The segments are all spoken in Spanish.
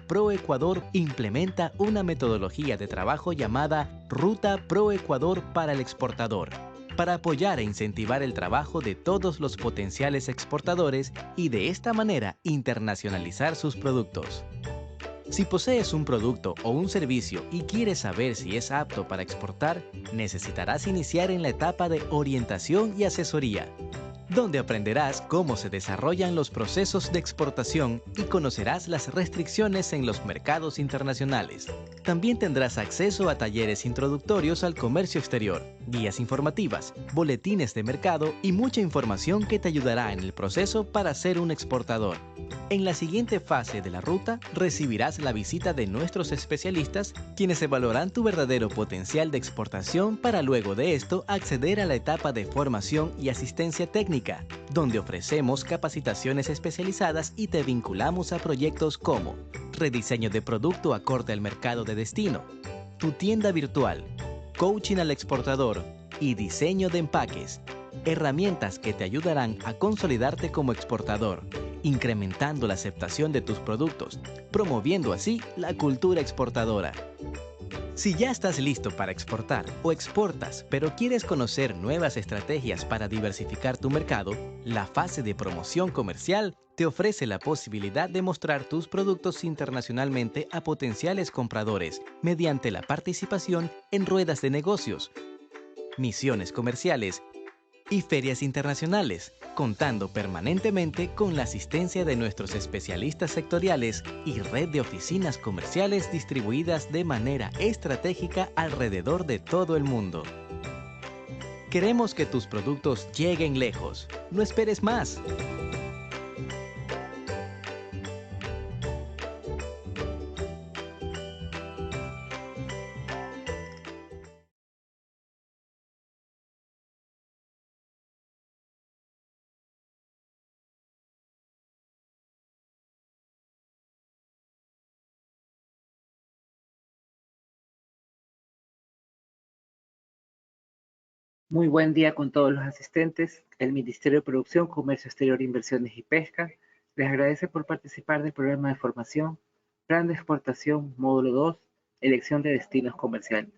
ProEcuador implementa una metodología de trabajo llamada Ruta ProEcuador para el exportador, para apoyar e incentivar el trabajo de todos los potenciales exportadores y de esta manera internacionalizar sus productos. Si posees un producto o un servicio y quieres saber si es apto para exportar, necesitarás iniciar en la etapa de orientación y asesoría, donde aprenderás cómo se desarrollan los procesos de exportación y conocerás las restricciones en los mercados internacionales. También tendrás acceso a talleres introductorios al comercio exterior, guías informativas, boletines de mercado y mucha información que te ayudará en el proceso para ser un exportador. En la siguiente fase de la ruta, recibirás la visita de nuestros especialistas, quienes evaluarán tu verdadero potencial de exportación para luego de esto acceder a la etapa de formación y asistencia técnica, donde ofrecemos capacitaciones especializadas y te vinculamos a proyectos como rediseño de producto acorde al mercado de destino, tu tienda virtual, coaching al exportador y diseño de empaques, herramientas que te ayudarán a consolidarte como exportador, incrementando la aceptación de tus productos, promoviendo así la cultura exportadora. Si ya estás listo para exportar o exportas, pero quieres conocer nuevas estrategias para diversificar tu mercado, la fase de promoción comercial te ofrece la posibilidad de mostrar tus productos internacionalmente a potenciales compradores mediante la participación en ruedas de negocios, misiones comerciales y ferias internacionales, contando permanentemente con la asistencia de nuestros especialistas sectoriales y red de oficinas comerciales distribuidas de manera estratégica alrededor de todo el mundo. Queremos que tus productos lleguen lejos. No esperes más. Muy buen día con todos los asistentes. El Ministerio de Producción, Comercio Exterior, Inversiones y Pesca les agradece por participar del programa de formación, Plan de Exportación, Módulo 2, Elección de Destinos Comerciales.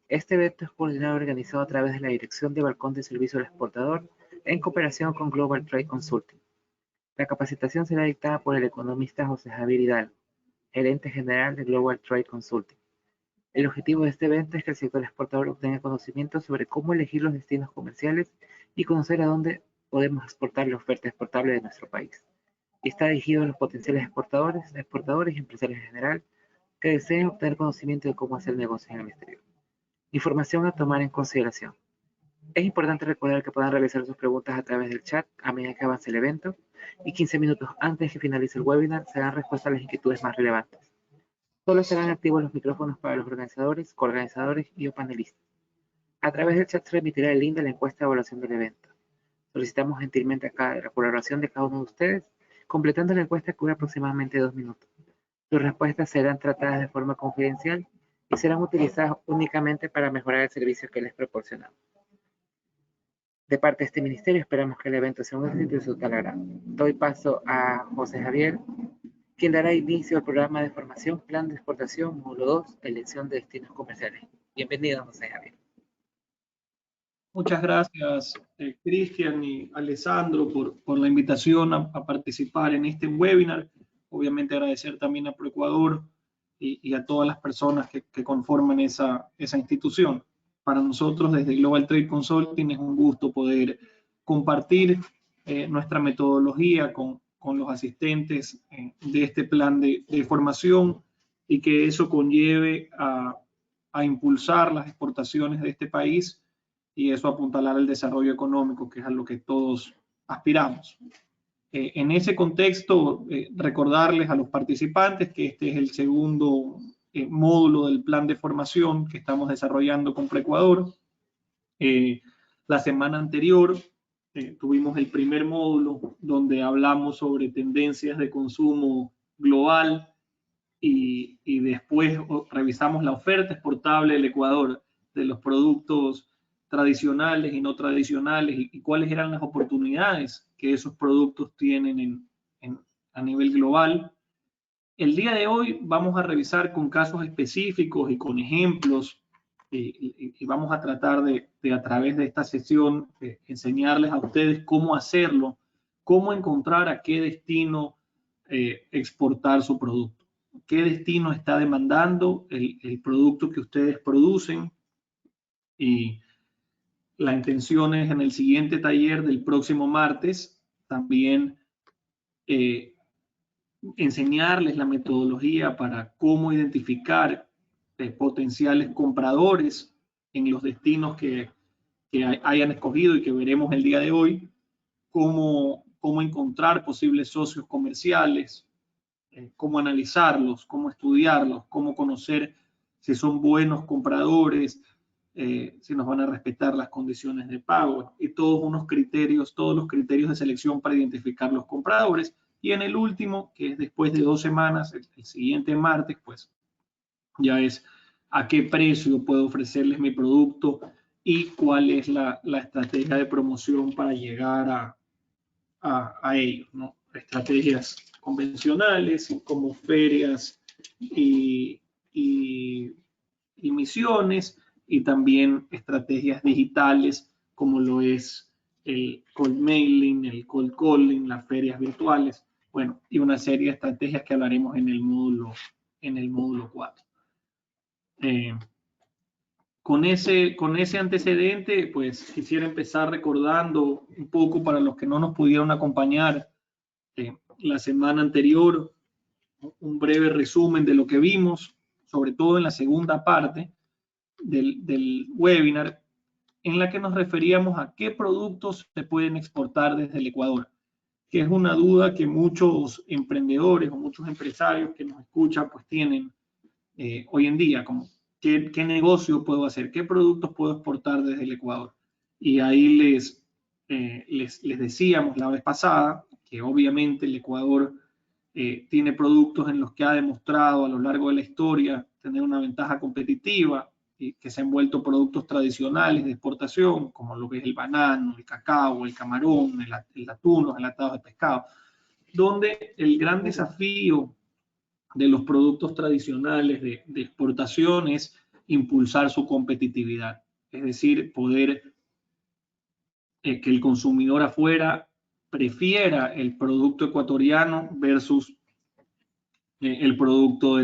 Este evento es coordinado y organizado a través de la Dirección de Balcón de Servicio al Exportador en cooperación con Global Trade Consulting. La capacitación será dictada por el economista José Javier Hidalgo, gerente general de Global Trade Consulting. El objetivo de este evento es que el sector exportador obtenga conocimiento sobre cómo elegir los destinos comerciales y conocer a dónde podemos exportar la oferta exportable de nuestro país. Está dirigido a los potenciales exportadores y empresarios en general que deseen obtener conocimiento de cómo hacer negocios en el exterior. Información a tomar en consideración. Es importante recordar que puedan realizar sus preguntas a través del chat a medida que avance el evento y 15 minutos antes de que finalice el webinar se dan respuesta a las inquietudes más relevantes. Solo serán activos los micrófonos para los organizadores, coorganizadores y o panelistas. A través del chat se remitirá el link de la encuesta de evaluación del evento. Solicitamos gentilmente la colaboración de cada uno de ustedes, completando la encuesta que dura aproximadamente 2 minutos. Sus respuestas serán tratadas de forma confidencial y serán utilizadas únicamente para mejorar el servicio que les proporcionamos. De parte de este ministerio, esperamos que el evento sea un éxito y su total agrado. Doy paso a José Javier, quien dará inicio al programa de formación Plan de Exportación Módulo 2, Elección de Destinos Comerciales. Bienvenido, José Javier. Muchas gracias, Cristian y Alessandro, por la invitación a participar en este webinar. Obviamente agradecer también a ProEcuador y a todas las personas que conforman esa institución. Para nosotros desde Global Trade Consulting es un gusto poder compartir nuestra metodología con los asistentes de este plan de formación y que eso conlleve a impulsar las exportaciones de este país y eso apuntalar el desarrollo económico, que es a lo que todos aspiramos. En ese contexto, recordarles a los participantes que este es el segundo módulo del plan de formación que estamos desarrollando con ProEcuador. La semana anterior tuvimos el primer módulo donde hablamos sobre tendencias de consumo global y después revisamos la oferta exportable del Ecuador de los productos tradicionales y no tradicionales y cuáles eran las oportunidades que esos productos tienen a nivel global. El día de hoy vamos a revisar con casos específicos y con ejemplos y vamos a tratar de a través de esta sesión enseñarles a ustedes cómo hacerlo, cómo encontrar a qué destino exportar su producto, qué destino está demandando el producto que ustedes producen. Y la intención es en el siguiente taller del próximo martes también enseñarles la metodología para cómo identificar potenciales compradores en los destinos que hayan escogido y que veremos el día de hoy, cómo encontrar posibles socios comerciales, cómo analizarlos, cómo estudiarlos, cómo conocer si son buenos compradores, si nos van a respetar las condiciones de pago y todos los criterios de selección para identificar los compradores. Y en el último, que es después de 2 semanas, el siguiente martes, pues ya es a qué precio puedo ofrecerles mi producto y cuál es la estrategia de promoción para llegar a ellos, ¿no? Estrategias convencionales como ferias y misiones, y también estrategias digitales como lo es el cold mailing, el cold calling, las ferias virtuales, bueno, y una serie de estrategias que hablaremos en el módulo 4. Con ese antecedente, pues quisiera empezar recordando un poco para los que no nos pudieron acompañar la semana anterior, un breve resumen de lo que vimos, sobre todo en la segunda parte del webinar, en la que nos referíamos a qué productos se pueden exportar desde el Ecuador, que es una duda que muchos emprendedores o muchos empresarios que nos escuchan pues tienen hoy en día, como ¿qué negocio puedo hacer? ¿Qué productos puedo exportar desde el Ecuador? Y ahí les decíamos la vez pasada que obviamente el Ecuador tiene productos en los que ha demostrado a lo largo de la historia tener una ventaja competitiva y que se han vuelto productos tradicionales de exportación, como lo que es el banano, el cacao, el camarón, el atún, los enlatados de pescado, donde el gran desafío de los productos tradicionales de exportación es impulsar su competitividad, es decir, poder que el consumidor afuera prefiera el producto ecuatoriano versus el producto de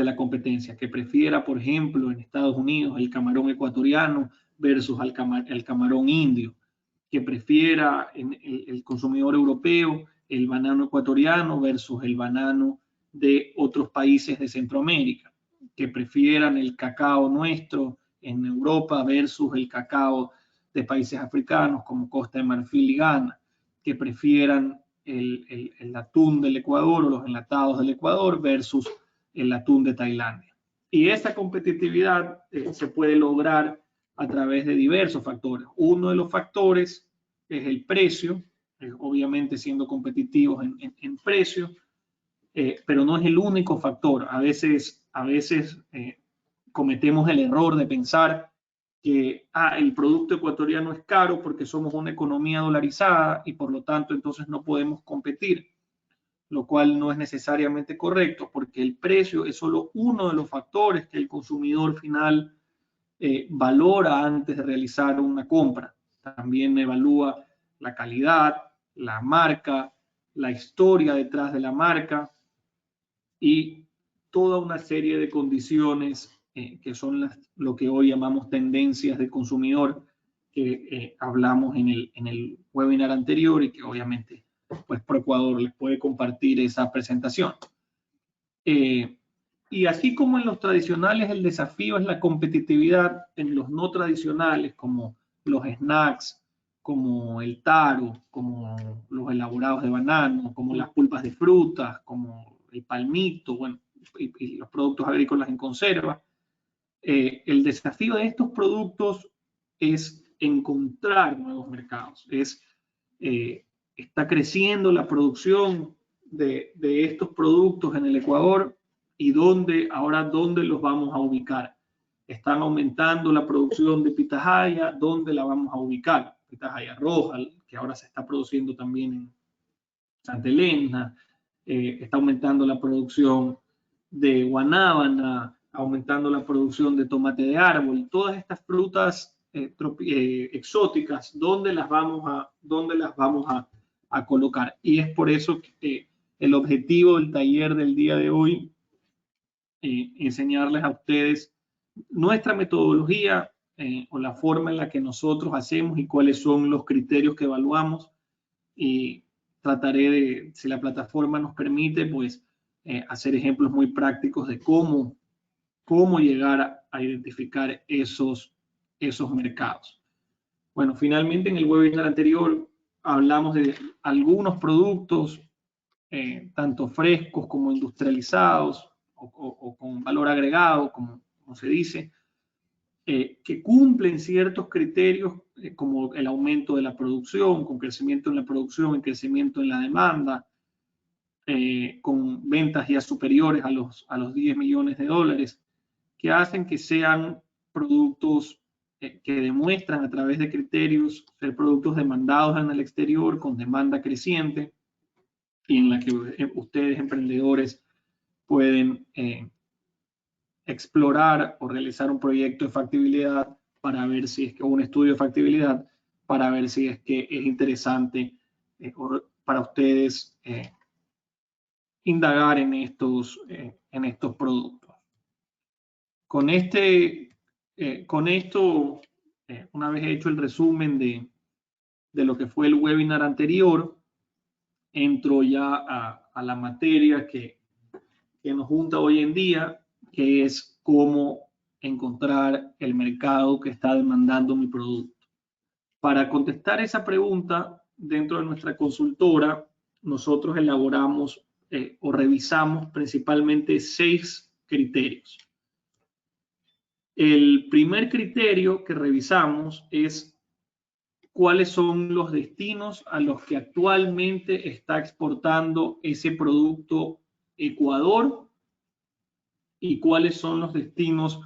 la competencia, que prefiera, por ejemplo, en Estados Unidos el camarón ecuatoriano versus el camarón indio, que prefiera el consumidor europeo el banano ecuatoriano versus el banano de otros países de Centroamérica, que prefieran el cacao nuestro en Europa versus el cacao de países africanos como Costa de Marfil y Ghana, que prefieran el atún del Ecuador o los enlatados del Ecuador versus el atún de Tailandia. Y esta competitividad se puede lograr a través de diversos factores. Uno de los factores es el precio, obviamente siendo competitivos en precio, pero no es el único factor. A veces cometemos el error de pensar que el producto ecuatoriano es caro porque somos una economía dolarizada y por lo tanto entonces no podemos competir, lo cual no es necesariamente correcto porque el precio es solo uno de los factores que el consumidor final valora antes de realizar una compra. También evalúa la calidad, la marca, la historia detrás de la marca y toda una serie de condiciones que son lo que hoy llamamos tendencias de consumidor, que hablamos en el webinar anterior y que obviamente pues Proecuador les puede compartir esa presentación. Y así como en los tradicionales el desafío es la competitividad, en los no tradicionales como los snacks, como el taro, como los elaborados de banano, como las pulpas de frutas, como el palmito, bueno, y los productos agrícolas en conserva. El desafío de estos productos es encontrar nuevos mercados. Está creciendo la producción de estos productos en el Ecuador y dónde los vamos a ubicar. Están aumentando la producción de pitahaya, ¿dónde la vamos a ubicar? Pitahaya roja, que ahora se está produciendo también en Santa Elena, está aumentando la producción de guanábana, aumentando la producción de tomate de árbol, todas estas frutas exóticas, ¿dónde las vamos a colocar? Y es por eso que el objetivo del taller del día de hoy, enseñarles a ustedes nuestra metodología o la forma en la que nosotros hacemos y cuáles son los criterios que evaluamos. Y trataré de, si la plataforma nos permite, pues hacer ejemplos muy prácticos de cómo llegar a identificar esos mercados. Bueno, finalmente en el webinar anterior hablamos de algunos productos, tanto frescos como industrializados o con valor agregado, como se dice, que cumplen ciertos criterios como el aumento de la producción, con crecimiento en la producción y crecimiento en la demanda, con ventas ya superiores a los 10 millones de dólares, que hacen que sean productos que demuestran a través de criterios ser productos demandados en el exterior con demanda creciente y en la que ustedes emprendedores pueden explorar o realizar un proyecto de factibilidad para ver si es que, o un estudio de factibilidad para ver si es que es interesante para ustedes indagar en estos productos. Con esto, una vez hecho el resumen de lo que fue el webinar anterior, entro ya a la materia que nos junta hoy en día, que es cómo encontrar el mercado que está demandando mi producto. Para contestar esa pregunta, dentro de nuestra consultora, nosotros elaboramos o revisamos principalmente 6 criterios. El primer criterio que revisamos es cuáles son los destinos a los que actualmente está exportando ese producto Ecuador y cuáles son los destinos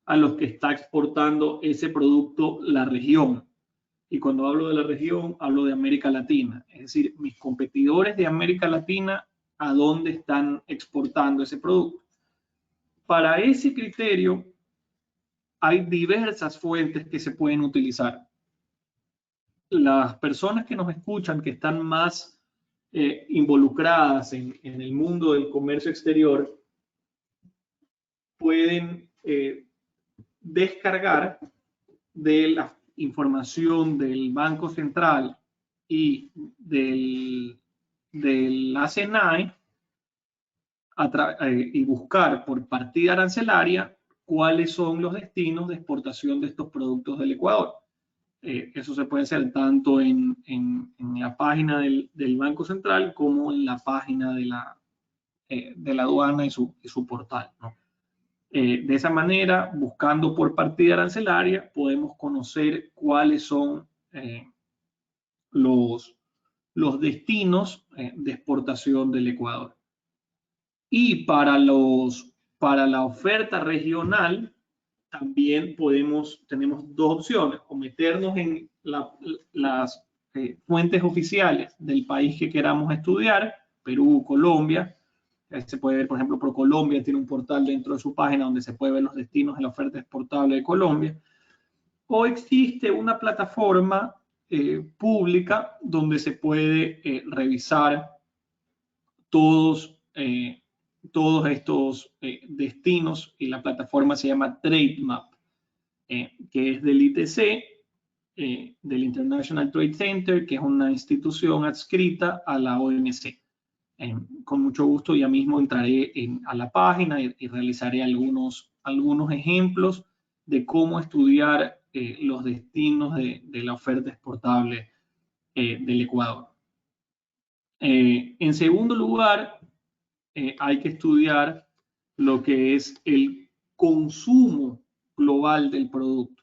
a los que está exportando ese producto la región. Y cuando hablo de la región, hablo de América Latina. Es decir, mis competidores de América Latina, ¿a dónde están exportando ese producto? Para ese criterio, hay diversas fuentes que se pueden utilizar. Las personas que nos escuchan, que están más involucradas en el mundo del comercio exterior, pueden descargar de la información del Banco Central y del ACNAE y buscar por partida arancelaria cuáles son los destinos de exportación de estos productos del Ecuador. Eso se puede hacer tanto en la página del Banco Central como en la página de la aduana y su portal, ¿no? De esa manera, buscando por partida arancelaria, podemos conocer cuáles son los destinos de exportación del Ecuador. Y para la oferta regional, también tenemos 2 opciones: o meternos en las fuentes oficiales del país que queramos estudiar, Perú, Colombia. Se puede ver, por ejemplo, ProColombia tiene un portal dentro de su página donde se puede ver los destinos de la oferta exportable de Colombia. O existe una plataforma pública donde se puede revisar todos estos destinos, y la plataforma se llama Trademap, que es del ITC, del International Trade Center, que es una institución adscrita a la OMC. Con mucho gusto ya mismo entraré a la página y realizaré algunos ejemplos de cómo estudiar los destinos de la oferta exportable del Ecuador. En segundo lugar, hay que estudiar lo que es el consumo global del producto.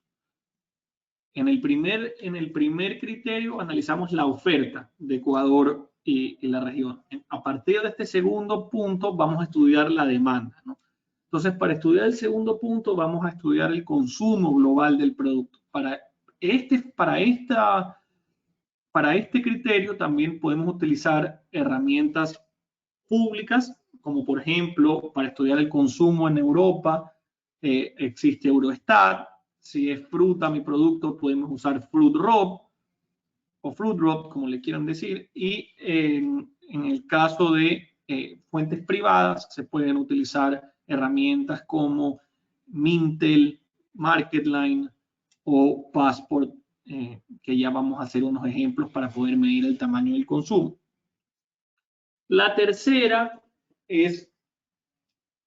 En el primer criterio analizamos la oferta de Ecuador y la región. A partir de este segundo punto vamos a estudiar la demanda, ¿no? Entonces, para estudiar el segundo punto vamos a estudiar el consumo global del producto. Para este criterio también podemos utilizar herramientas públicas, como por ejemplo, para estudiar el consumo en Europa, existe Eurostat. Si es fruta mi producto, podemos usar FruitRob o FruitRob, como le quieran decir. Y en el caso de fuentes privadas, se pueden utilizar herramientas como Mintel, Marketline o Passport, que ya vamos a hacer unos ejemplos para poder medir el tamaño del consumo. La tercera es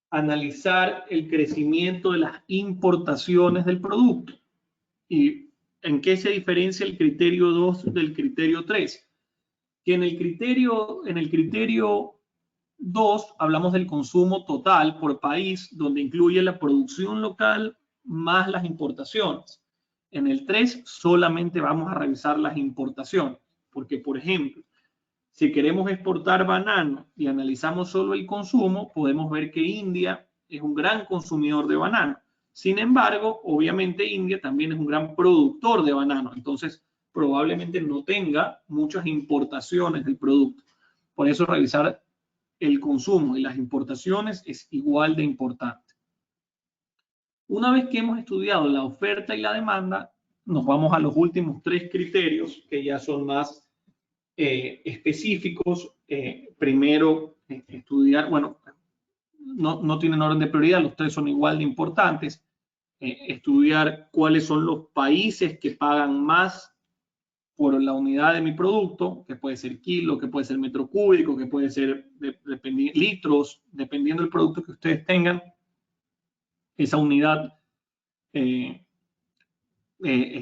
analizar el crecimiento de las importaciones del producto. ¿Y en qué se diferencia el criterio 2 del criterio 3? Que en el criterio 2 hablamos del consumo total por país, donde incluye la producción local más las importaciones. En el 3 solamente vamos a revisar las importaciones, porque por ejemplo, si queremos exportar banano y analizamos solo el consumo, podemos ver que India es un gran consumidor de banano. Sin embargo, obviamente India también es un gran productor de banano. Entonces, probablemente no tenga muchas importaciones del producto. Por eso revisar el consumo y las importaciones es igual de importante. Una vez que hemos estudiado la oferta y la demanda, nos vamos a los últimos 3 criterios que ya son más específicos. Primero, estudiar, bueno, no tienen orden de prioridad, los 3 son igual de importantes. Estudiar cuáles son los países que pagan más por la unidad de mi producto, que puede ser kilo, que puede ser metro cúbico, que puede ser litros, dependiendo del producto que ustedes tengan. Esa unidad es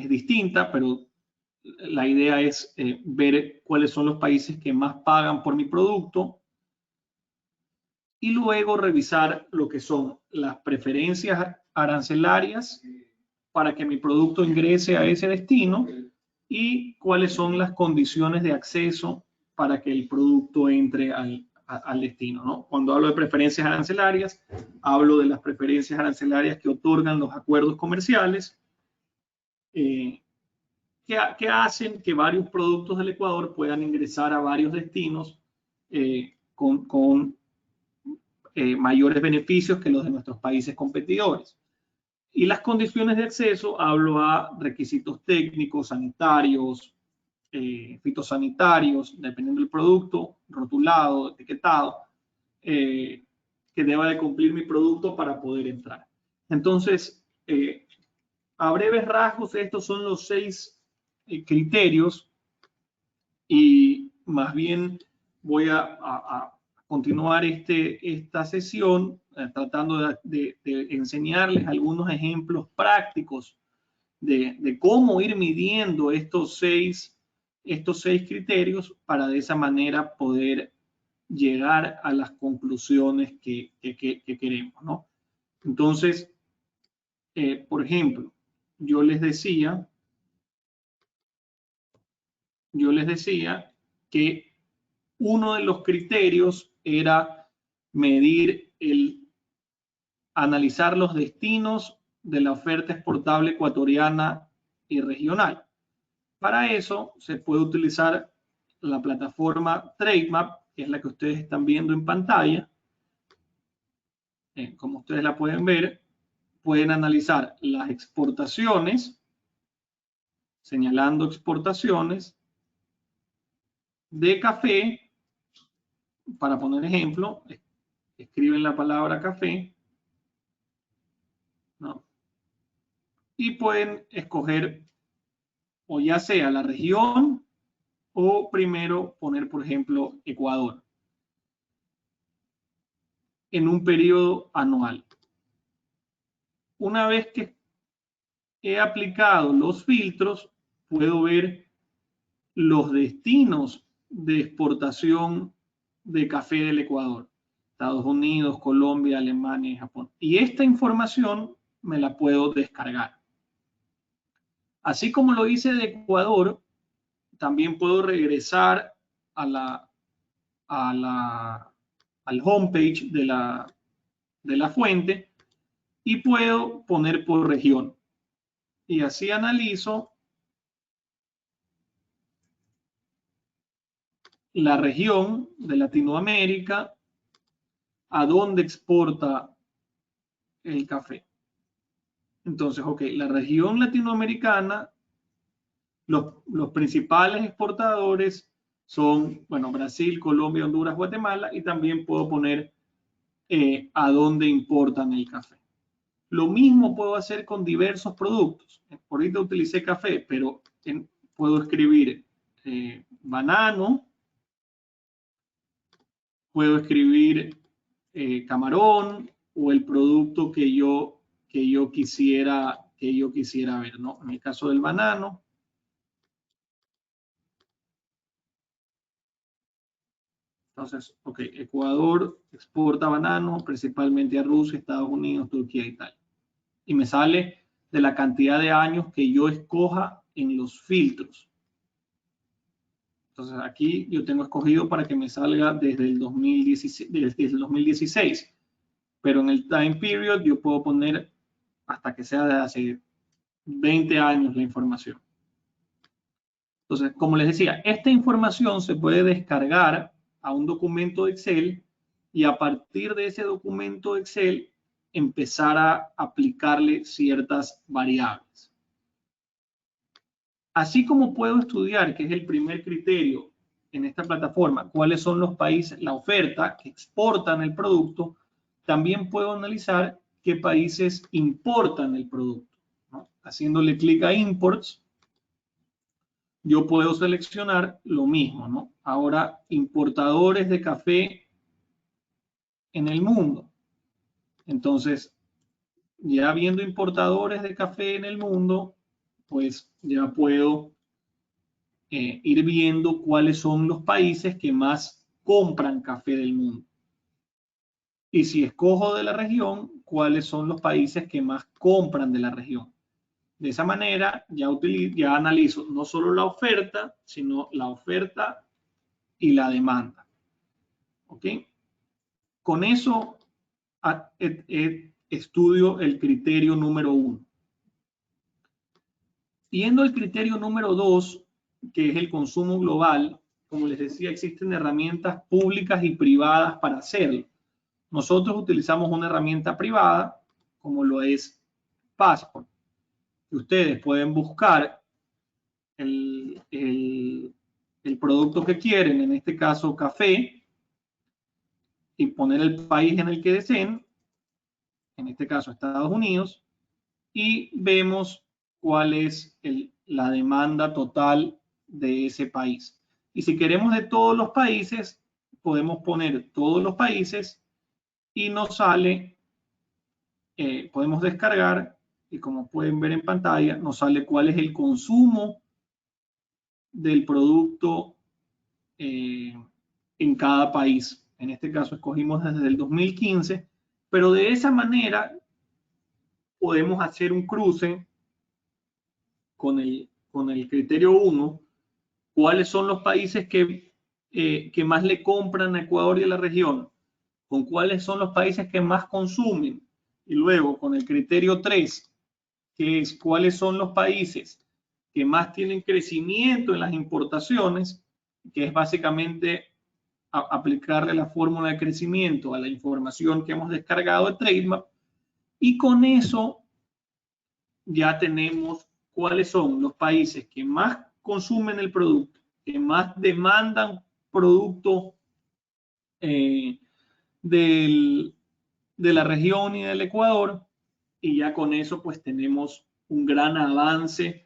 distinta, pero la idea es ver cuáles son los países que más pagan por mi producto y luego revisar lo que son las preferencias arancelarias para que mi producto ingrese a ese destino y cuáles son las condiciones de acceso para que el producto entre al destino, ¿no? Cuando hablo de preferencias arancelarias, hablo de las preferencias arancelarias que otorgan los acuerdos comerciales, que hacen que varios productos del Ecuador puedan ingresar a varios destinos con mayores beneficios que los de nuestros países competidores. Y las condiciones de acceso, hablo a requisitos técnicos, sanitarios, fitosanitarios, dependiendo del producto, rotulado, etiquetado, que deba de cumplir mi producto para poder entrar. Entonces, a breves rasgos, estos son los 6 criterios y más bien voy a continuar esta sesión tratando de enseñarles algunos ejemplos prácticos de cómo ir midiendo estos seis criterios para de esa manera poder llegar a las conclusiones que queremos, ¿no? Entonces, por ejemplo, yo les decía que uno de los criterios era analizar los destinos de la oferta exportable ecuatoriana y regional. Para eso se puede utilizar la plataforma Trademap, que es la que ustedes están viendo en pantalla. Como ustedes la pueden ver, pueden analizar las exportaciones, señalando exportaciones de café. Para poner ejemplo, escriben la palabra café, ¿no? Y pueden escoger o ya sea la región o primero poner, por ejemplo, Ecuador en un periodo anual. Una vez que he aplicado los filtros, puedo ver los destinos de exportación de café del Ecuador: Estados Unidos, Colombia, Alemania y Japón. Y esta información me la puedo descargar. Así como lo hice de Ecuador, también puedo regresar al homepage de la fuente y puedo poner por región. Y así analizo la región de Latinoamérica a dónde exporta el café. Entonces, ok, la región latinoamericana, los principales exportadores son, bueno, Brasil, Colombia, Honduras, Guatemala, y también puedo poner a dónde importan el café. Lo mismo puedo hacer con diversos productos. Ahorita utilicé café, pero puedo escribir banano, puedo escribir camarón o el producto que yo quisiera ver, ¿no? En el caso del banano, entonces, ok, Ecuador exporta banano principalmente a Rusia, Estados Unidos, Turquía y Italia. Y me sale de la cantidad de años que yo escoja en los filtros. Entonces aquí yo tengo escogido para que me salga desde el 2016, pero en el time period yo puedo poner hasta que sea de hace 20 años la información. Entonces, como les decía, esta información se puede descargar a un documento de Excel y a partir de ese documento de Excel empezar a aplicarle ciertas variables. Así como puedo estudiar, que es el primer criterio en esta plataforma, cuáles son los países, la oferta que exportan el producto, también puedo analizar qué países importan el producto, ¿no? Haciéndole clic a Imports, yo puedo seleccionar lo mismo, ¿no? Ahora, importadores de café en el mundo. Entonces, ya viendo importadores de café en el mundo, pues ya puedo ir viendo cuáles son los países que más compran café del mundo. Y si escojo de la región, cuáles son los países que más compran de la región. De esa manera ya analizo no solo la oferta, sino la oferta y la demanda. ¿Ok? Con eso estudio el criterio número 1. Yendo al criterio número 2, que es el consumo global, como les decía, existen herramientas públicas y privadas para hacerlo. Nosotros utilizamos una herramienta privada, como lo es Passport. Ustedes pueden buscar el producto que quieren, en este caso café, y poner el país en el que deseen, en este caso Estados Unidos, y vemos cuál es la demanda total de ese país. Y si queremos de todos los países, podemos poner todos los países y nos sale, podemos descargar y como pueden ver en pantalla, nos sale cuál es el consumo del producto en cada país. En este caso escogimos desde el 2015, pero de esa manera podemos hacer un cruce con el criterio 1, cuáles son los países que más le compran a Ecuador y a la región, con cuáles son los países que más consumen, y luego con el criterio 3, que es cuáles son los países que más tienen crecimiento en las importaciones, que es básicamente aplicarle la fórmula de crecimiento a la información que hemos descargado de Trademap, y con eso ya tenemos cuáles son los países que más consumen el producto, que más demandan producto de la región y del Ecuador, y ya con eso pues tenemos un gran avance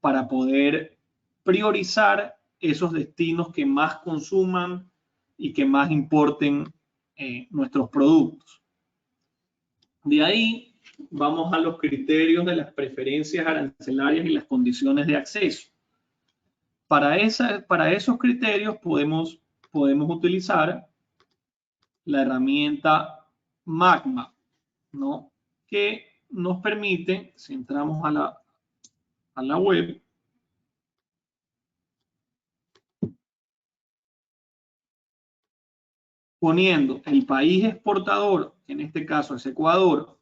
para poder priorizar esos destinos que más consuman y que más importen nuestros productos. De ahí vamos a los criterios de las preferencias arancelarias y las condiciones de acceso. Para esos criterios podemos utilizar la herramienta Magma, ¿no? Que nos permite, si entramos a la web, poniendo el país exportador, que en este caso es Ecuador,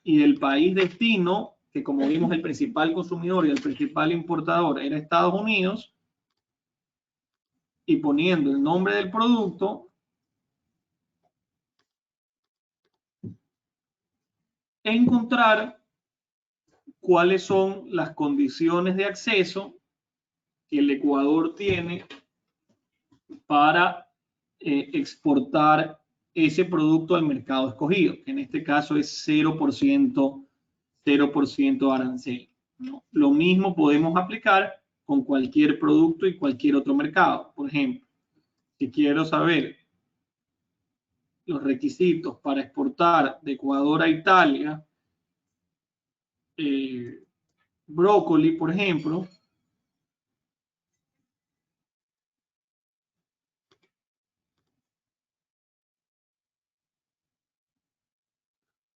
y del país destino, que como vimos el principal consumidor y el principal importador era Estados Unidos, y poniendo el nombre del producto, encontrar cuáles son las condiciones de acceso que el Ecuador tiene para exportar ese producto al mercado escogido, que en este caso es 0% arancel, ¿no? Lo mismo podemos aplicar con cualquier producto y cualquier otro mercado. Por ejemplo, si quiero saber los requisitos para exportar de Ecuador a Italia brócoli, por ejemplo,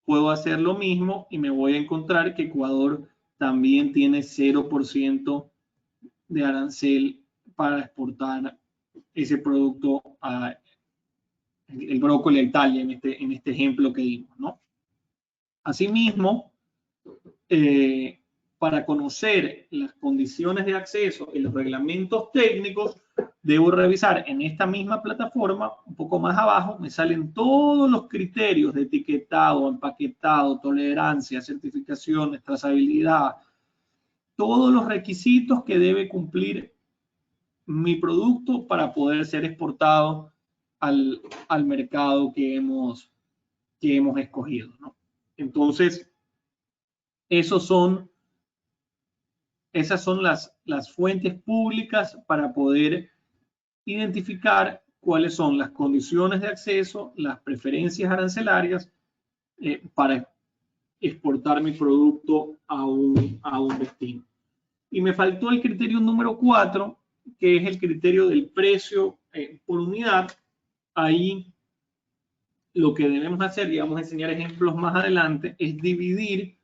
puedo hacer lo mismo y me voy a encontrar que Ecuador también tiene 0% de arancel para exportar ese producto el brócoli a Italia en este ejemplo que dimos, ¿no? Asimismo, para conocer las condiciones de acceso y los reglamentos técnicos, debo revisar en esta misma plataforma, un poco más abajo, me salen todos los criterios de etiquetado, empaquetado, tolerancia, certificaciones, trazabilidad, todos los requisitos que debe cumplir mi producto para poder ser exportado al mercado que hemos escogido, ¿no? Entonces, esas son las fuentes públicas para poder identificar cuáles son las condiciones de acceso, las preferencias arancelarias para exportar mi producto a un destino. Y me faltó el criterio número 4, que es el criterio del precio por unidad. Ahí lo que debemos hacer, y vamos a enseñar ejemplos más adelante, es dividir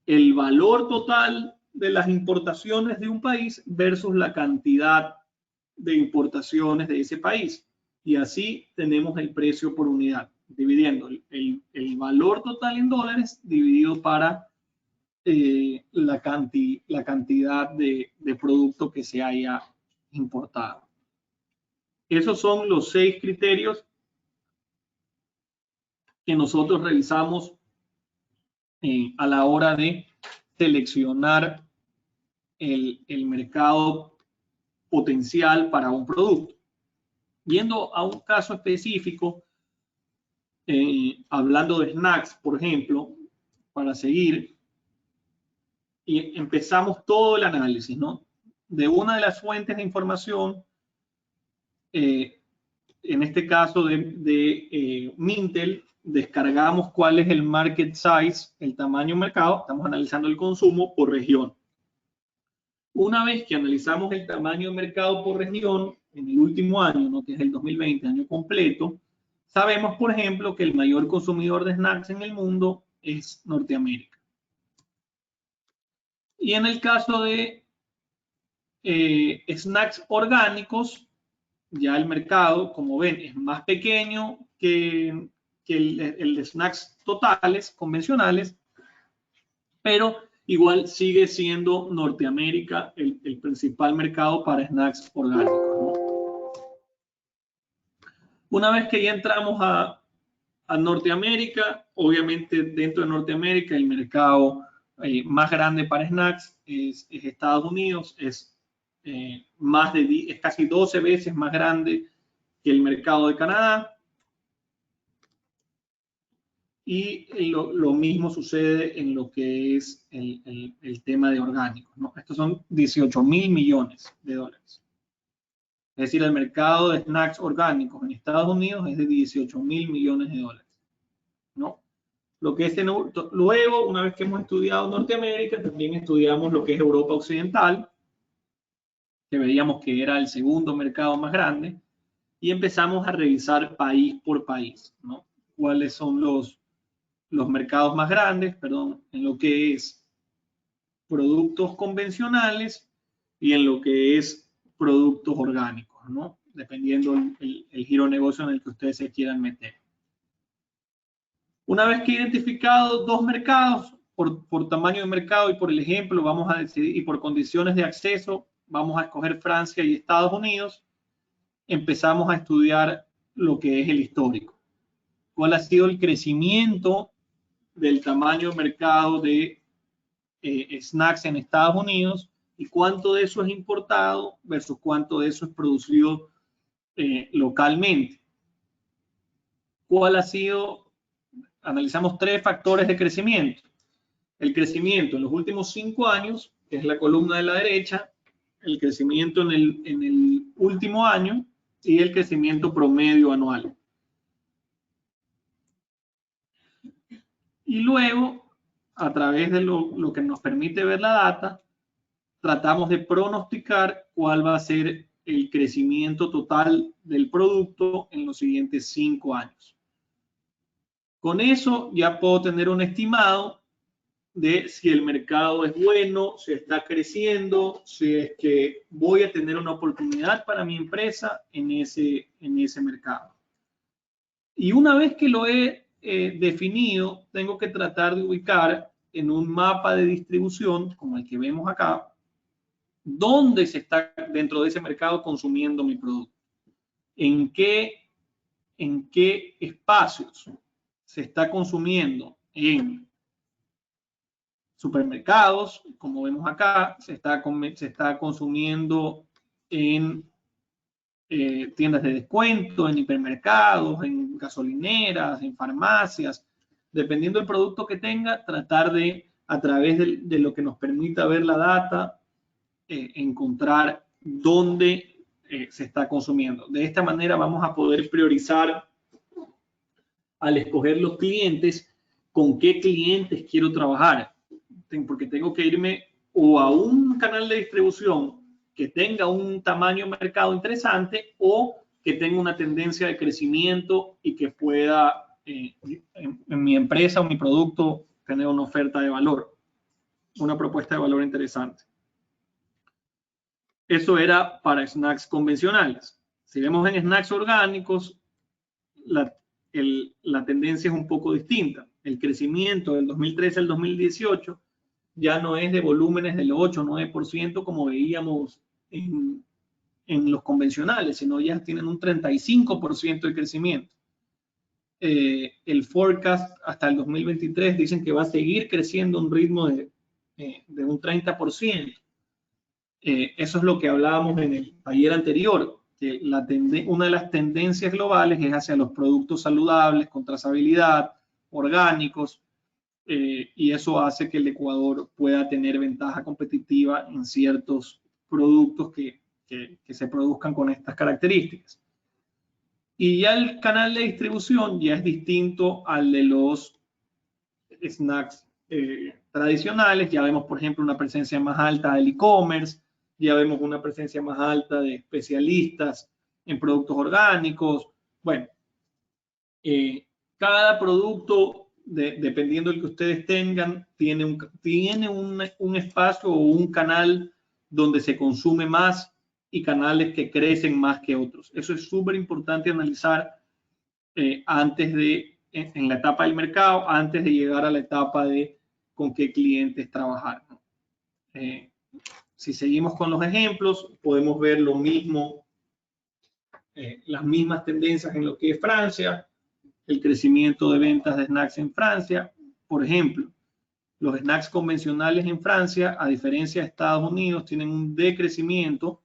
el valor total de las importaciones de un país versus la cantidad de importaciones de ese país. Y así tenemos el precio por unidad, dividiendo el valor total en dólares dividido para la cantidad de producto que se haya importado. Esos son los 6 criterios que nosotros revisamos a la hora de seleccionar el mercado potencial para un producto. Yendo a un caso específico, hablando de snacks, por ejemplo, para seguir, y empezamos todo el análisis, ¿no? De una de las fuentes de información, en este caso de Mintel, descargamos cuál es el market size, el tamaño mercado. Estamos analizando el consumo por región. Una vez que analizamos el tamaño de mercado por región en el último año, ¿no?, que es el 2020, año completo, sabemos, por ejemplo, que el mayor consumidor de snacks en el mundo es Norteamérica. Y en el caso de snacks orgánicos, ya el mercado, como ven, es más pequeño que el de snacks totales, convencionales, pero igual sigue siendo Norteamérica el principal mercado para snacks orgánicos, ¿no? Una vez que ya entramos a Norteamérica, obviamente dentro de Norteamérica el mercado más grande para snacks es Estados Unidos, es casi 12 veces más grande que el mercado de Canadá. Y lo mismo sucede en lo que es el tema de orgánicos, ¿no? Estos son 18.000 millones de dólares. Es decir, el mercado de snacks orgánicos en Estados Unidos es de 18.000 millones de dólares, ¿no? Lo que es luego, una vez que hemos estudiado Norteamérica, también estudiamos lo que es Europa Occidental, que veíamos que era el segundo mercado más grande, y empezamos a revisar país por país, ¿no? Cuáles son los mercados más grandes, perdón, en lo que es productos convencionales y en lo que es productos orgánicos, ¿no? Dependiendo el giro de negocio en el que ustedes se quieran meter. Una vez que he identificado dos mercados, por tamaño de mercado y por el ejemplo, vamos a decidir, y por condiciones de acceso, vamos a escoger Francia y Estados Unidos. Empezamos a estudiar lo que es el histórico. ¿Cuál ha sido el crecimiento del tamaño de mercado de snacks en Estados Unidos y cuánto de eso es importado versus cuánto de eso es producido localmente. ¿Cuál ha sido? Analizamos 3 factores de crecimiento. El crecimiento en los últimos 5 años, que es la columna de la derecha, el crecimiento en el último año y el crecimiento promedio anual. Y luego, a través de lo que nos permite ver la data, tratamos de pronosticar cuál va a ser el crecimiento total del producto en los siguientes 5 años. Con eso ya puedo tener un estimado de si el mercado es bueno, si está creciendo, si es que voy a tener una oportunidad para mi empresa en ese mercado. Y una vez que lo he definido, tengo que tratar de ubicar en un mapa de distribución, como el que vemos acá, dónde se está dentro de ese mercado consumiendo mi producto. En qué espacios se está consumiendo. En supermercados, como vemos acá, se está consumiendo en tiendas de descuento, en hipermercados, en gasolineras, en farmacias. Dependiendo del producto que tenga, tratar de, a través de lo que nos permita ver la data, encontrar dónde se está consumiendo. De esta manera vamos a poder priorizar al escoger los clientes, con qué clientes quiero trabajar. Porque tengo que irme o a un canal de distribución que tenga un tamaño de mercado interesante o que tenga una tendencia de crecimiento y que pueda en mi empresa o mi producto tener una oferta de valor, una propuesta de valor interesante. Eso era para snacks convencionales. Si vemos en snacks orgánicos, la tendencia es un poco distinta. El crecimiento del 2013 al 2018 ya no es de volúmenes del 8 o 9% como veíamos en los convencionales, sino ya tienen un 35% de crecimiento. El forecast hasta el 2023 dicen que va a seguir creciendo a un ritmo de un 30%. Eso es lo que hablábamos en el taller anterior, que una de las tendencias globales es hacia los productos saludables, con trazabilidad, orgánicos, y eso hace que el Ecuador pueda tener ventaja competitiva en ciertos productos que se produzcan con estas características. Y ya el canal de distribución ya es distinto al de los snacks tradicionales. Ya vemos, por ejemplo, una presencia más alta del e-commerce, ya vemos una presencia más alta de especialistas en productos orgánicos. Bueno, cada producto, dependiendo del que ustedes tengan, tiene un espacio o un canal donde se consume más y canales que crecen más que otros. Eso es súper importante analizar antes de, en la etapa del mercado, antes de llegar a la etapa de con qué clientes trabajar. Si seguimos con los ejemplos, podemos ver lo mismo, las mismas tendencias en lo que es Francia, el crecimiento de ventas de snacks en Francia. Por ejemplo, los snacks convencionales en Francia, a diferencia de Estados Unidos, tienen un decrecimiento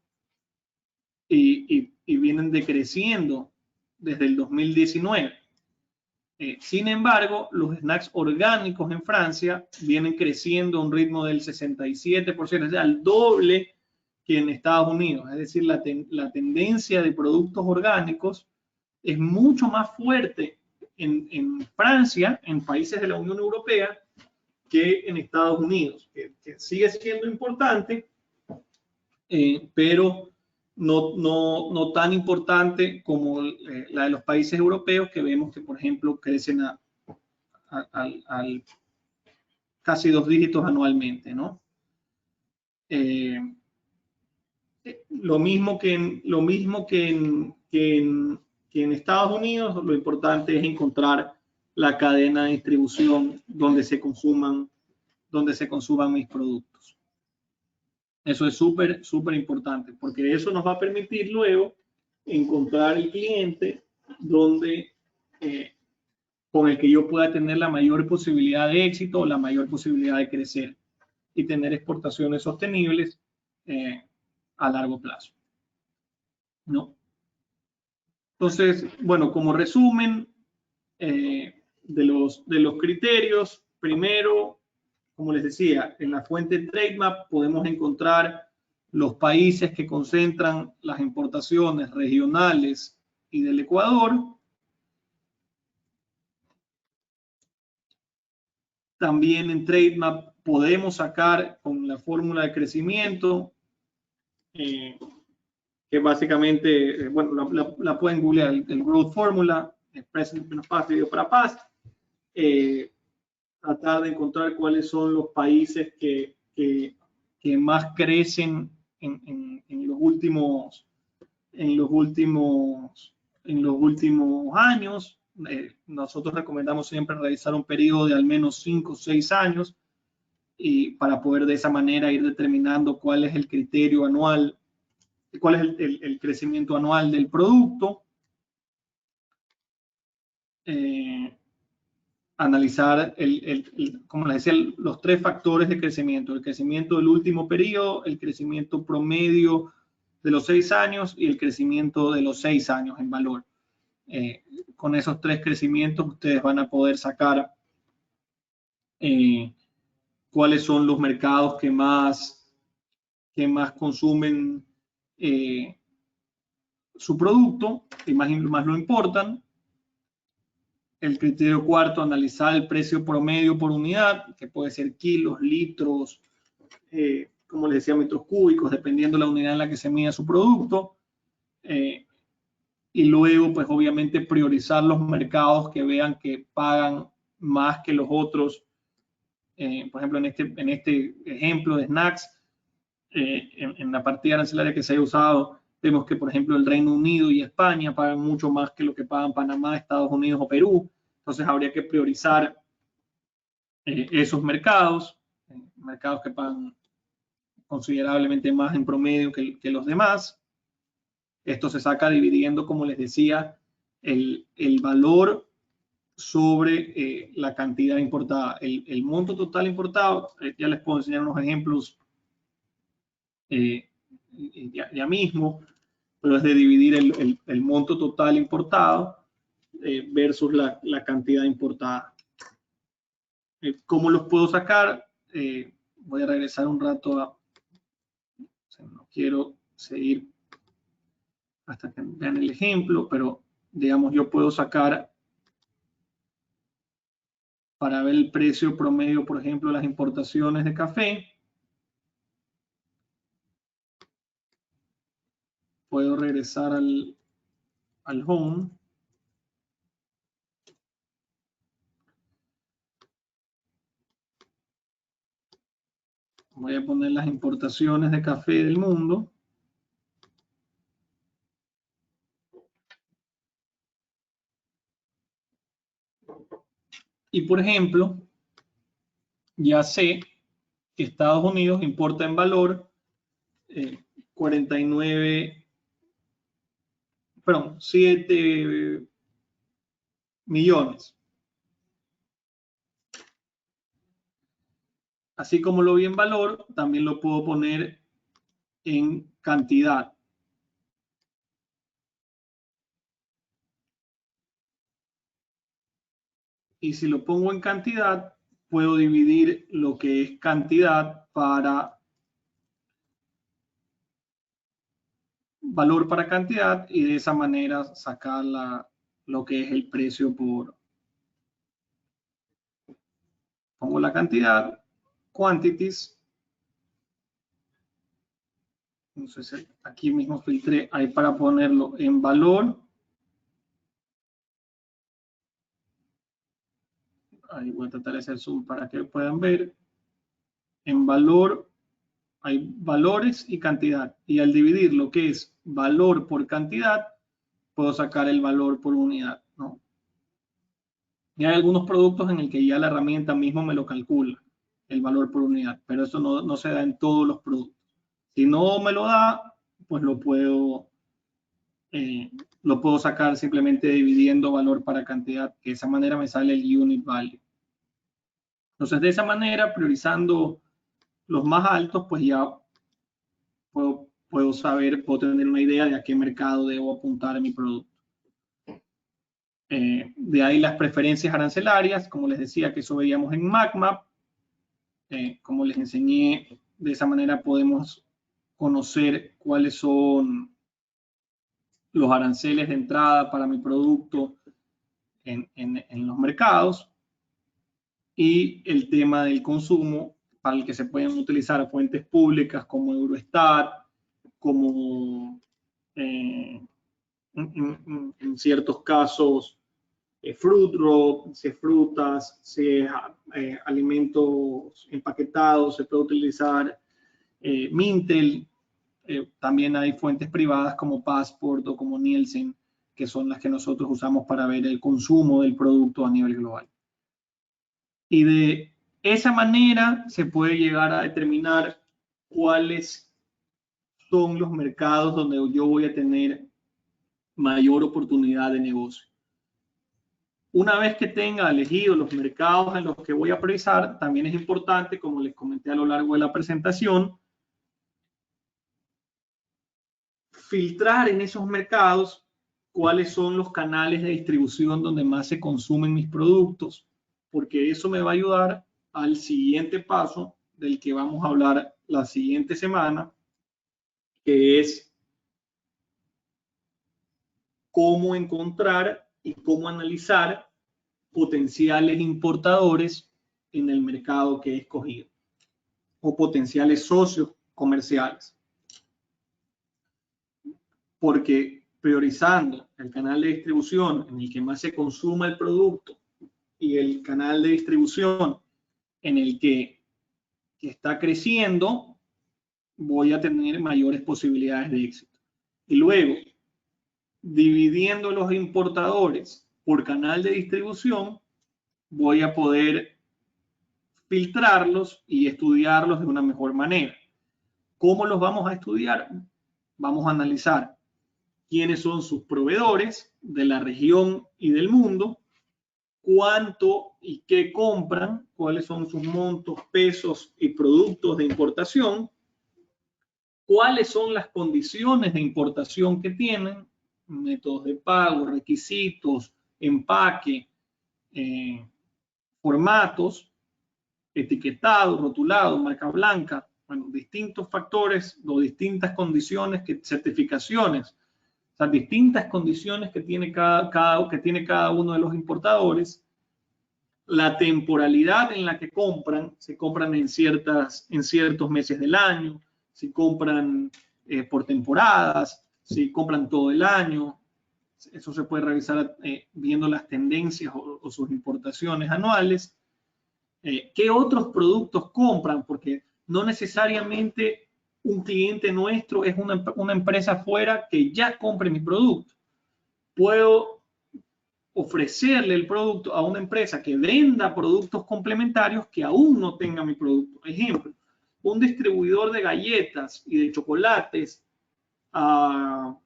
y vienen decreciendo desde el 2019. Sin embargo, los snacks orgánicos en Francia vienen creciendo a un ritmo del 67%, es al doble que en Estados Unidos. Es decir, la tendencia de productos orgánicos es mucho más fuerte en Francia, en países de la Unión Europea, que en Estados Unidos, que sigue siendo importante, pero no tan importante como la de los países europeos, que vemos que, por ejemplo, crecen a casi 2 dígitos anualmente, ¿no? Lo mismo que en Estados Unidos, lo importante es encontrar la cadena de distribución donde se consuman mis productos. Eso es súper, súper importante, porque eso nos va a permitir luego encontrar el cliente donde con el que yo pueda tener la mayor posibilidad de éxito o la mayor posibilidad de crecer y tener exportaciones sostenibles a largo plazo, ¿no? Entonces, bueno, como resumen de los criterios, primero, como les decía, en la fuente Trademap podemos encontrar los países que concentran las importaciones regionales y del Ecuador. También en Trademap podemos sacar con la fórmula de crecimiento, que básicamente, bueno, la pueden googlear, el Growth Formula, Present menos Past, dividido para Past. Tratar de encontrar cuáles son los países que más crecen en los últimos años. Nosotros recomendamos siempre realizar un periodo de al menos 5 o 6 años y para poder de esa manera ir determinando cuál es el criterio anual, cuál es el crecimiento anual del producto. Analizar, como les decía, los 3 factores de crecimiento: el crecimiento del último periodo, el crecimiento promedio de los 6 años y el crecimiento de los 6 años en valor. Con esos 3 crecimientos ustedes van a poder sacar cuáles son los mercados que más consumen su producto y más lo importan. El criterio cuarto, analizar el precio promedio por unidad, que puede ser kilos, litros, como les decía, metros cúbicos, dependiendo de la unidad en la que se mida su producto. Y luego, pues obviamente, priorizar los mercados que vean que pagan más que los otros. Por ejemplo, en este ejemplo de snacks, en la partida arancelaria que se ha usado, vemos que, por ejemplo, el Reino Unido y España pagan mucho más que lo que pagan Panamá, Estados Unidos o Perú. Entonces habría que priorizar esos mercados que pagan considerablemente más en promedio que los demás. Esto se saca dividiendo, como les decía, el valor sobre la cantidad importada. El monto total importado, ya les puedo enseñar unos ejemplos ya mismo, pero es de dividir el monto total importado versus la cantidad importada. ¿Cómo los puedo sacar? Voy a regresar un rato no quiero seguir hasta que vean el ejemplo, pero digamos yo puedo sacar para ver el precio promedio, por ejemplo, las importaciones de café. Puedo regresar al home. Voy a poner las importaciones de café del mundo. Y por ejemplo, ya sé que Estados Unidos importa en valor 7 millones. Así como lo vi en valor, también lo puedo poner en cantidad. Y si lo pongo en cantidad, puedo dividir lo que es cantidad para valor para cantidad y de esa manera sacar lo que es el precio por... Pongo la cantidad, quantities. Entonces aquí mismo filtré ahí para ponerlo en valor. Ahí voy a tratar de hacer zoom para que puedan ver. En valor hay valores y cantidad. Y al dividir lo que es valor por cantidad, puedo sacar el valor por unidad, ¿no? Y hay algunos productos en el que ya la herramienta mismo me lo calcula, el valor por unidad, pero eso no se da en todos los productos. Si no me lo da, pues lo puedo lo puedo sacar simplemente dividiendo valor para cantidad, que de esa manera me sale el unit value. Entonces, de esa manera, priorizando los más altos, pues ya puedo saber, puedo tener una idea de a qué mercado debo apuntar mi producto. De ahí las preferencias arancelarias, como les decía, que eso veíamos en MacMap. Como les enseñé, de esa manera podemos conocer cuáles son los aranceles de entrada para mi producto en los mercados, y el tema del consumo, para el que se pueden utilizar fuentes públicas como Eurostat, como en ciertos casos Fruit Roll, si es frutas, si es alimentos empaquetados, se puede utilizar Mintel. También hay fuentes privadas como Passport o como Nielsen, que son las que nosotros usamos para ver el consumo del producto a nivel global. Y de esa manera se puede llegar a determinar cuáles son los mercados donde yo voy a tener mayor oportunidad de negocio. Una vez que tenga elegido los mercados en los que voy a priorizar, también es importante, como les comenté a lo largo de la presentación, filtrar en esos mercados cuáles son los canales de distribución donde más se consumen mis productos, porque eso me va a ayudar al siguiente paso del que vamos a hablar la siguiente semana, que es cómo encontrar y cómo analizar potenciales importadores en el mercado que he escogido o potenciales socios comerciales. Porque priorizando el canal de distribución en el que más se consuma el producto y el canal de distribución en el que está creciendo, voy a tener mayores posibilidades de éxito. Y luego, dividiendo los importadores por canal de distribución, voy a poder filtrarlos y estudiarlos de una mejor manera. ¿Cómo los vamos a estudiar? Vamos a analizar quiénes son sus proveedores de la región y del mundo, cuánto y qué compran, cuáles son sus montos, pesos y productos de importación, cuáles son las condiciones de importación que tienen, métodos de pago, requisitos, empaque, formatos, etiquetado, rotulado, marca blanca, bueno, distintos factores o distintas condiciones, certificaciones, o sea, distintas condiciones que tiene cada uno de los importadores, la temporalidad en la que compran, se compran en ciertos meses del año, si compran por temporadas, si compran todo el año. Eso se puede revisar viendo las tendencias o sus importaciones anuales. ¿Qué otros productos compran? Porque no necesariamente un cliente nuestro es una empresa fuera que ya compre mi producto. Puedo ofrecerle el producto a una empresa que venda productos complementarios que aún no tenga mi producto. Ejemplo, un distribuidor de galletas y de chocolates a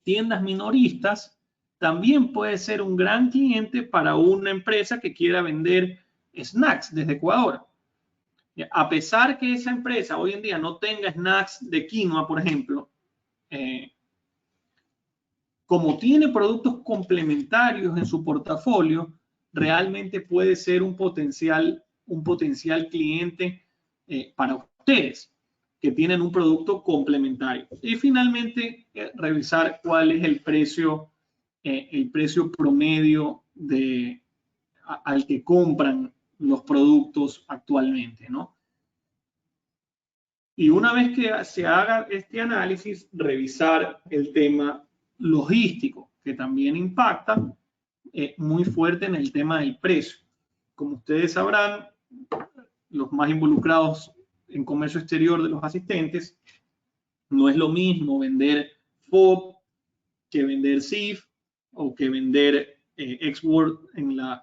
tiendas minoristas también puede ser un gran cliente para una empresa que quiera vender snacks desde Ecuador. A pesar que esa empresa hoy en día no tenga snacks de quinoa, por ejemplo, como tiene productos complementarios en su portafolio, realmente puede ser un potencial cliente para ustedes que tienen un producto complementario. Y finalmente, revisar cuál es el precio promedio al que compran los productos actualmente, ¿no? Y una vez que se haga este análisis, revisar el tema logístico, que también impacta muy fuerte en el tema del precio. Como ustedes sabrán, los más involucrados en comercio exterior de los asistentes, no es lo mismo vender FOB que vender CIF o que vender export en la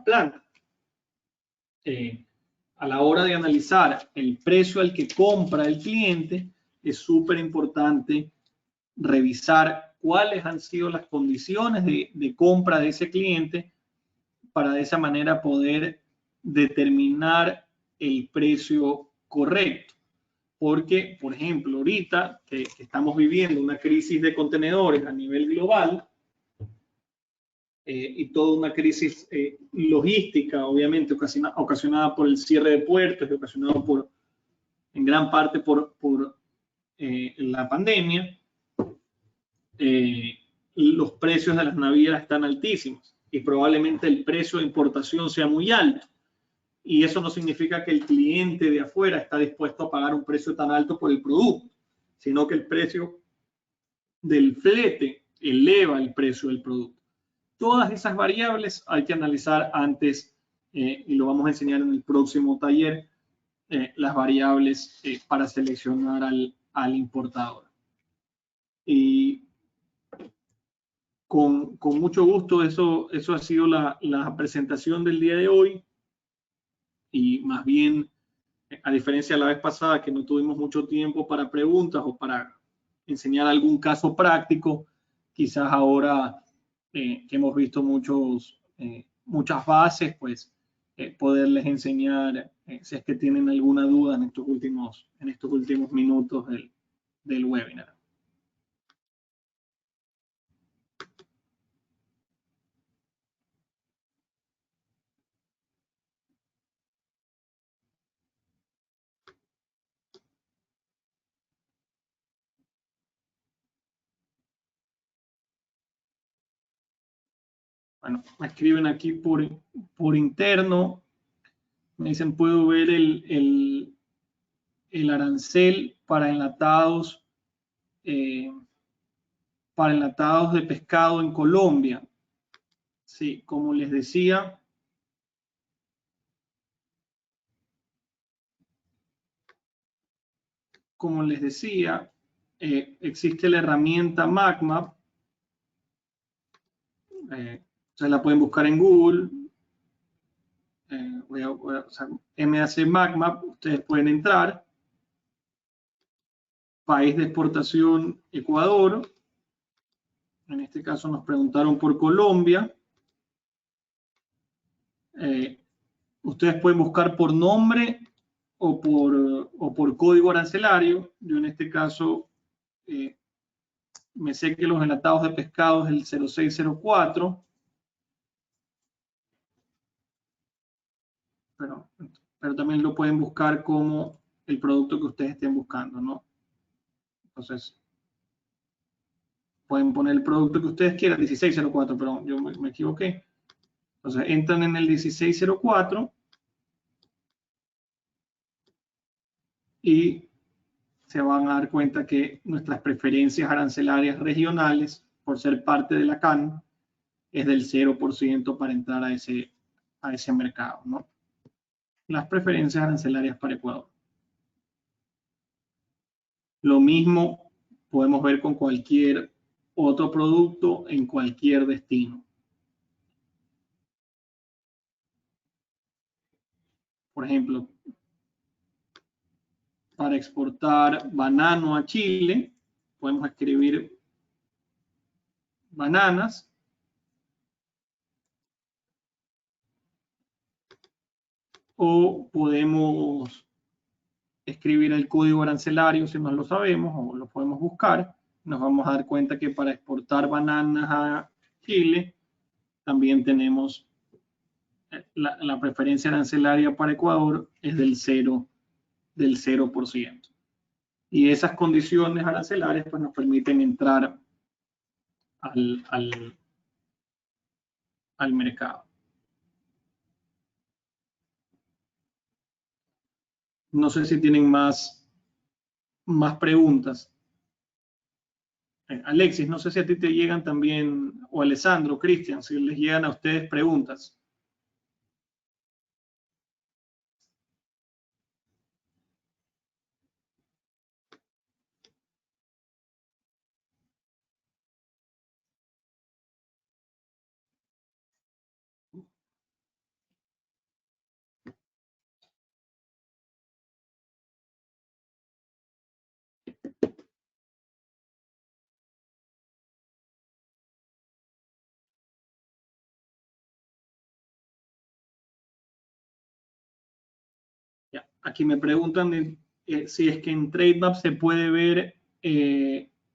planta. A la hora de analizar el precio al que compra el cliente, es súper importante revisar cuáles han sido las condiciones de compra de ese cliente para de esa manera poder determinar el precio correcto. Porque, por ejemplo, ahorita que estamos viviendo una crisis de contenedores a nivel global y toda una crisis logística, obviamente ocasionada por el cierre de puertos y ocasionado en gran parte por la pandemia, los precios de las navieras están altísimos y probablemente el precio de importación sea muy alto. Y eso no significa que el cliente de afuera está dispuesto a pagar un precio tan alto por el producto, sino que el precio del flete eleva el precio del producto. Todas esas variables hay que analizar antes, y lo vamos a enseñar en el próximo taller, las variables para seleccionar al importador. Y con mucho gusto, eso ha sido la presentación del día de hoy. Y más bien, a diferencia de la vez pasada que no tuvimos mucho tiempo para preguntas o para enseñar algún caso práctico, quizás ahora que hemos visto muchas bases, pues poderles enseñar si es que tienen alguna duda en estos últimos minutos del webinar. Bueno, me escriben aquí por interno. Me dicen, puedo ver el arancel para enlatados de pescado en Colombia. Sí, como les decía, existe la herramienta MACMAP. Ustedes la pueden buscar en Google. MAC MACMAP, ustedes pueden entrar. País de exportación, Ecuador. En este caso nos preguntaron por Colombia. Ustedes pueden buscar por nombre o por código arancelario. Yo en este caso me sé que los enlatados de pescado es el 0604. Pero también lo pueden buscar como el producto que ustedes estén buscando, ¿no? Entonces, pueden poner el producto que ustedes quieran, 1604, pero yo me equivoqué. Entonces, entran en el 1604 y se van a dar cuenta que nuestras preferencias arancelarias regionales, por ser parte de la CAN, es del 0% para entrar a ese mercado, ¿no? Las preferencias arancelarias para Ecuador. Lo mismo podemos ver con cualquier otro producto en cualquier destino. Por ejemplo, para exportar banano a Chile, podemos escribir bananas. O podemos escribir el código arancelario si no lo sabemos o lo podemos buscar. Nos vamos a dar cuenta que para exportar bananas a Chile también tenemos la preferencia arancelaria para Ecuador es del 0%. Y esas condiciones arancelarias pues, nos permiten entrar al mercado. No sé si tienen más preguntas. Alexis, no sé si a ti te llegan también, o Alessandro, Cristian, si les llegan a ustedes preguntas. Aquí me preguntan si es que en Trademap se puede ver,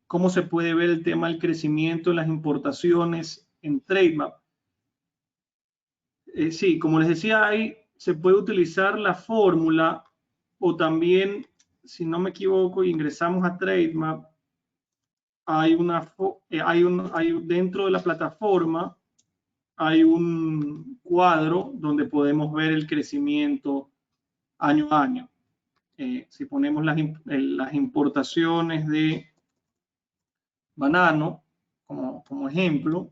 cómo se puede ver el tema del crecimiento de las importaciones en Trademap. Sí, como les decía, ahí se puede utilizar la fórmula, o también, si no me equivoco, ingresamos a Trademap, dentro de la plataforma hay un cuadro donde podemos ver el crecimiento año a año. Si ponemos las importaciones de banano como ejemplo,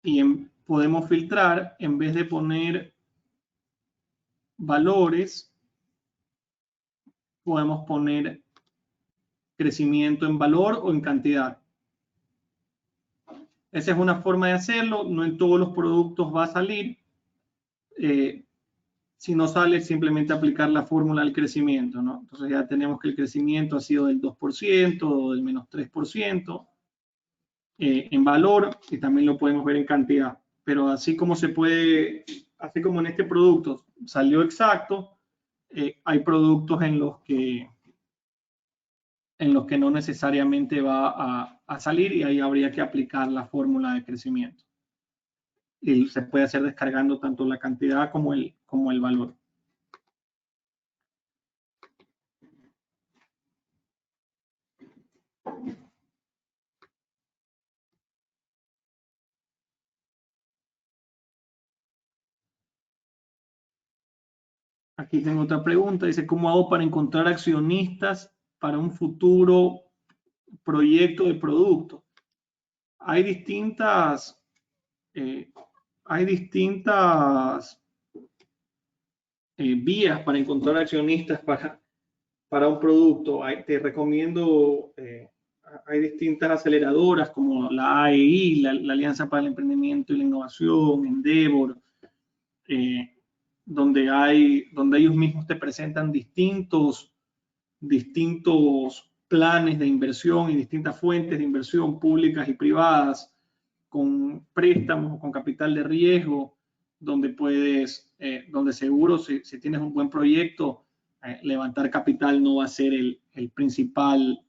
y podemos filtrar, en vez de poner valores, podemos poner crecimiento en valor o en cantidad. Esa es una forma de hacerlo. No en todos los productos va a salir. Si no sale, simplemente aplicar la fórmula del crecimiento, ¿no? Entonces ya tenemos que el crecimiento ha sido del 2% o del menos 3% en valor, y también lo podemos ver en cantidad. Pero así como se puede, así como en este producto salió exacto, hay productos en los que no necesariamente va a salir, y ahí habría que aplicar la fórmula de crecimiento. Y se puede hacer descargando tanto la cantidad como el valor. Aquí tengo otra pregunta. Dice, ¿cómo hago para encontrar accionistas para un futuro proyecto de producto? Hay distintas vías para encontrar accionistas para un producto. Te recomiendo, hay distintas aceleradoras como la AEI, la Alianza para el Emprendimiento y la Innovación, Endeavor, donde ellos mismos te presentan distintos planes de inversión y distintas fuentes de inversión públicas y privadas, con préstamos o con capital de riesgo, donde donde seguro, si tienes un buen proyecto, levantar capital no va a ser el principal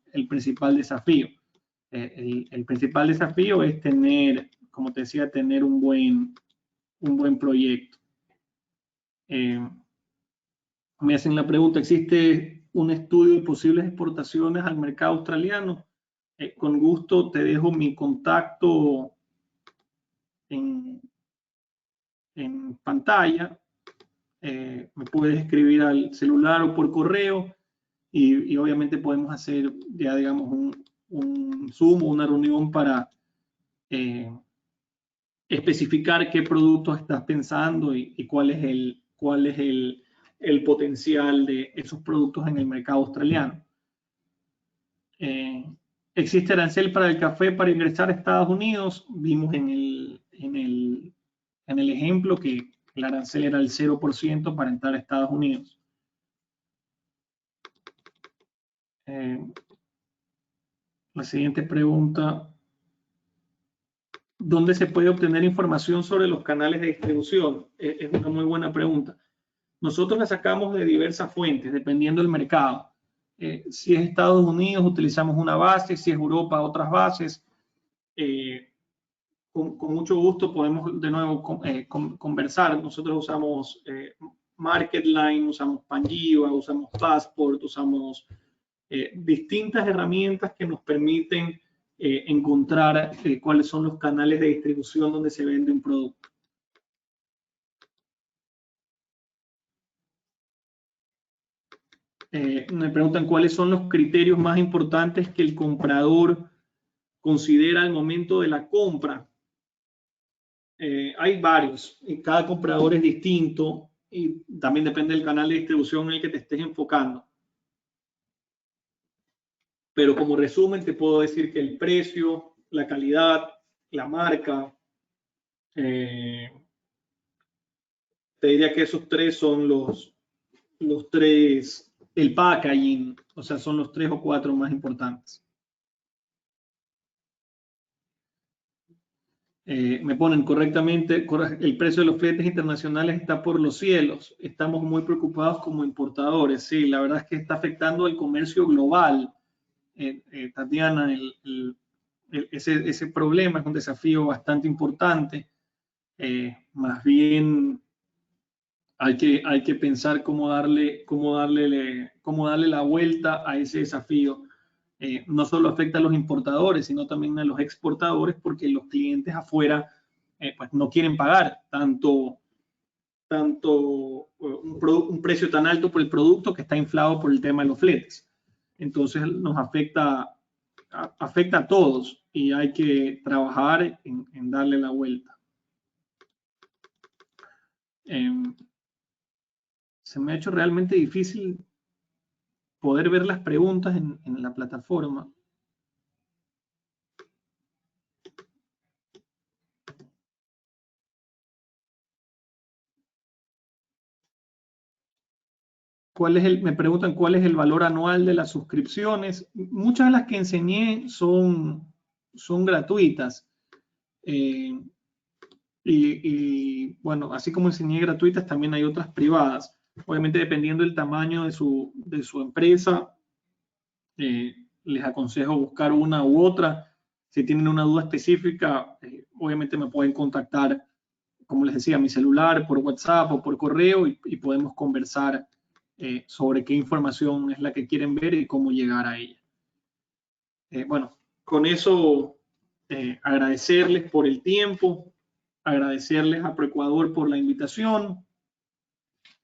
desafío. El principal desafío es tener, como te decía, tener un buen proyecto. Me hacen la pregunta, ¿existe un estudio de posibles exportaciones al mercado australiano? Con gusto te dejo mi contacto en pantalla. Me puedes escribir al celular o por correo, y obviamente podemos hacer ya, digamos, un Zoom o una reunión para especificar qué productos estás pensando y cuál es el potencial de esos productos en el mercado australiano. ¿Existe arancel para el café para ingresar a Estados Unidos? Vimos en el ejemplo que el arancel era el 0% para entrar a Estados Unidos. La siguiente pregunta, ¿dónde se puede obtener información sobre los canales de distribución? Es una muy buena pregunta. Nosotros la sacamos de diversas fuentes, dependiendo del mercado. Si es Estados Unidos, utilizamos una base; si es Europa, otras bases. Con mucho gusto podemos de nuevo conversar. Nosotros usamos Marketline, usamos Panjiva, usamos Passport, usamos distintas herramientas que nos permiten encontrar cuáles son los canales de distribución donde se vende un producto. Me preguntan cuáles son los criterios más importantes que el comprador considera al momento de la compra. Hay varios, y cada comprador es distinto, y también depende del canal de distribución en el que te estés enfocando. Pero como resumen te puedo decir que el precio, la calidad, la marca. Te diría que esos tres son los tres, el packaging, o sea, son los 3 o 4 más importantes. Me ponen correctamente, el precio de los fletes internacionales está por los cielos. Estamos muy preocupados como importadores. Sí, la verdad es que está afectando al comercio global. Tatiana, ese problema es un desafío bastante importante. Más bien hay que pensar cómo darle la vuelta a ese desafío. No solo afecta a los importadores, sino también a los exportadores, porque los clientes afuera pues no quieren pagar tanto un precio tan alto por el producto que está inflado por el tema de los fletes. Entonces nos afecta a todos y hay que trabajar en darle la vuelta. Se me ha hecho realmente difícil poder ver las preguntas en la plataforma. Me preguntan cuál es el valor anual de las suscripciones. Muchas de las que enseñé son gratuitas. Y bueno, así como enseñé gratuitas, también hay otras privadas. Obviamente, dependiendo del tamaño de su empresa, les aconsejo buscar una u otra. Si tienen una duda específica, obviamente me pueden contactar, como les decía, a mi celular, por WhatsApp o por correo y podemos conversar sobre qué información es la que quieren ver y cómo llegar a ella. Bueno, con eso agradecerles por el tiempo, agradecerles a Proecuador por la invitación.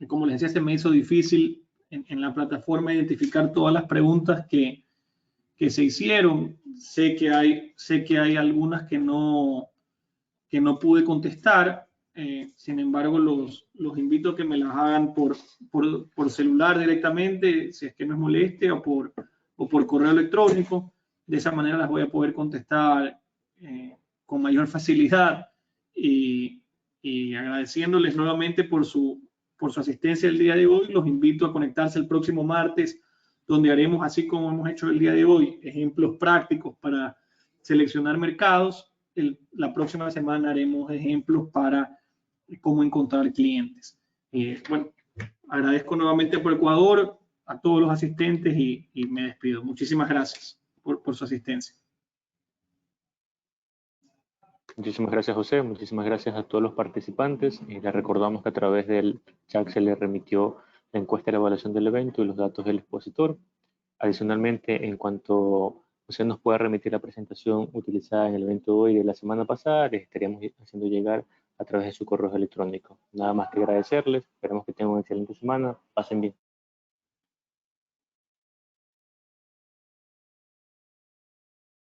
Como les decía, se me hizo difícil en la plataforma identificar todas las preguntas que se hicieron. Sé que hay algunas que no pude contestar. Sin embargo, los invito a que me las hagan por celular directamente, si es que no es moleste, o por correo electrónico. De esa manera las voy a poder contestar con mayor facilidad y agradeciéndoles nuevamente por su asistencia el día de hoy. Los invito a conectarse el próximo martes, donde haremos, así como hemos hecho el día de hoy, ejemplos prácticos para seleccionar mercados. La próxima semana haremos ejemplos para cómo encontrar clientes. Bueno, agradezco nuevamente por Ecuador, a todos los asistentes y me despido. Muchísimas gracias por su asistencia. Muchísimas gracias, José. Muchísimas gracias a todos los participantes. Y les recordamos que a través del chat se les remitió la encuesta de la evaluación del evento y los datos del expositor. Adicionalmente, en cuanto José nos pueda remitir la presentación utilizada en el evento de hoy de la semana pasada, les estaríamos haciendo llegar a través de su correo electrónico. Nada más que agradecerles. Esperemos que tengan una excelente semana. Pasen bien.